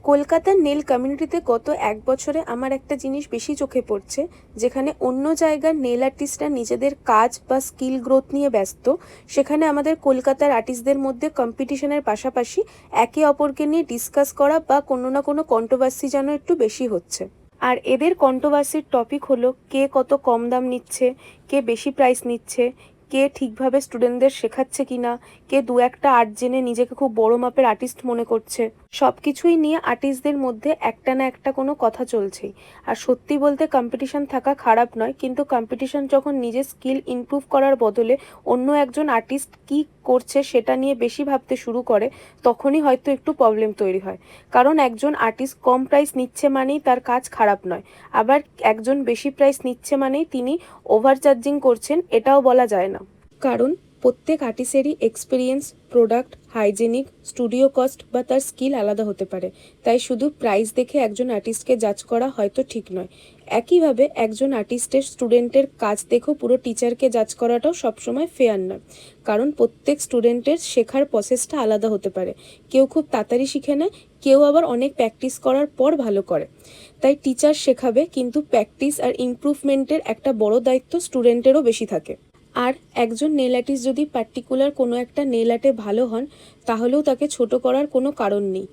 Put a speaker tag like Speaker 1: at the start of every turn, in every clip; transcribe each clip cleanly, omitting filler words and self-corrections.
Speaker 1: কলকাতার নেল কমিউনিটিতে গত 1 বছরে আমার একটা জিনিস বেশি চোখে পড়ছে, যেখানে অন্য জায়গার নেল আর্টিস্টরা নিজেদের কাজ বা স্কিল গ্রোথ নিয়ে ব্যস্ত, সেখানে আমাদের কলকাতার আর্টিস্টদের মধ্যে কম্পিটিশনের পাশাপাশি একে অপরকে নিয়ে ডিসকাস করা বা কোনো না কোনো কন্ট্রোভার্সি যেন একটু বেশি হচ্ছে। আর এদের কন্ট্রোভার্সির টপিক হলো কে কত কম দাম নিচ্ছে, কে বেশি প্রাইস নিচ্ছে, কে ঠিকভাবে স্টুডেন্টদের শেখাচ্ছে কিনা, কে দু একটা আর্ট জেনে নিজেকে খুব বড় মাপের আর্টিস্ট মনে করছে। সব কিছুই নিয়ে আর্টিস্টদের মধ্যে একটা না একটা কোনো কথা চলছেই। আর সত্যি বলতে কম্পিটিশন থাকা খারাপ নয়, কিন্তু কম্পিটিশন যখন নিজের স্কিল ইমপ্রুভ করার বদলে অন্য একজন আর্টিস্ট কি করছে সেটা নিয়ে বেশি ভাবতে শুরু করে, তখনই হয়তো একটু প্রবলেম তৈরি হয়। কারণ একজন আর্টিস্ট কম প্রাইস নিচ্ছে মানেই তার কাজ খারাপ নয়, আবার একজন বেশি প্রাইস নিচ্ছে মানেই তিনি ওভার চার্জিং করছেন এটাও বলা যায় না। কারণ প্রত্যেক আর্টিস্টেরই experience, product, hygienic, studio cost বা তার স্কিল আলাদা হতে পারে। তাই শুধু প্রাইস দেখে একজন আর্টিস্টকে জাজ করা হয়তো ঠিক নয়। একইভাবে একজন আর্টিস্টের স্টুডেন্টের কাজ দেখেও পুরো টিচারকে জাজ করাটাও সবসময় ফেয়ার নয়। কারণ প্রত্যেক স্টুডেন্টের শেখার প্রসেসটা আলাদা হতে পারে। কেউ খুব তাড়াতাড়ি শিখে নেয়, কেউ আবার অনেক প্র্যাকটিস করার পর ভালো করে। তাই টিচার শেখাবে, কিন্তু প্র্যাকটিস আর ইমপ্রুভমেন্টের একটা বড় দায়িত্ব স্টুডেন্টেরও বেশি থাকে। আর একজন নেল আর্টিস্ট যদি পার্টিকুলার কোনো একটা নেল আর্টে ভালো হন, তাহলেও তাকে ছোট করার কোনো কারণ নেই।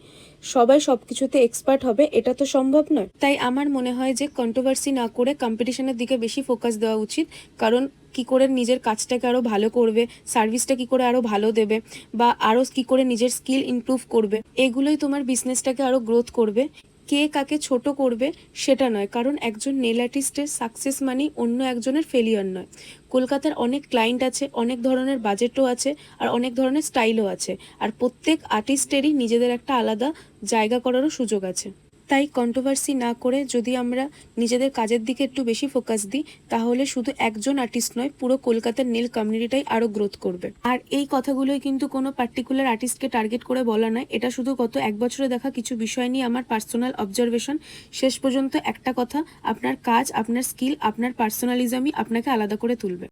Speaker 1: সবাই সব কিছুতে এক্সপার্ট হবে এটা তো সম্ভব নয়। তাই আমার মনে হয় যে কন্ট্রোভার্সি না করে কম্পিটিশনের দিকে বেশি ফোকাস দেওয়া উচিত। কারণ কি করে নিজের কাজটাকে আরও ভালো করবে, সার্ভিসটা কি করে আরও ভালো দেবে, বা আরও কি করে নিজের স্কিল ইমপ্রুভ করবে, এগুলোই তোমার বিজনেসটাকে আরও গ্রোথ করবে। কে কাকে ছোট করবে সেটা নয়, কারণ একজন নেল আর্টিস্টের সাকসেস মানেই অন্য একজনের ফেলিয়ার নয়। কলকাতার অনেক ক্লায়েন্ট আছে, অনেক ধরনের বাজেটও আছে, আর অনেক ধরনের স্টাইলও আছে। আর প্রত্যেক আর্টিস্টেরই নিজেদের একটা আলাদা জায়গা করারও সুযোগ আছে। তাই কন্ট্রোভার্সি না করে যদি আমরা নিজেদের কাজের দিকে একটু বেশি ফোকাস দিই, তাহলে শুধু একজন আর্টিস্ট নয়, পুরো কলকাতার নেল কমিউনিটিটাই আরও গ্রোথ করবে। আর এই কথাগুলোই কিন্তু কোনো পার্টিকুলার আর্টিস্টকে টার্গেট করে বলা নয়, এটা শুধু গত 1 বছরে দেখা কিছু বিষয় নিয়ে আমার পার্সোনাল অবজারভেশন। শেষ পর্যন্ত একটা কথা, আপনার কাজ, আপনার স্কিল, আপনার পার্সোনালিজমই আপনাকে আলাদা করে তুলবে।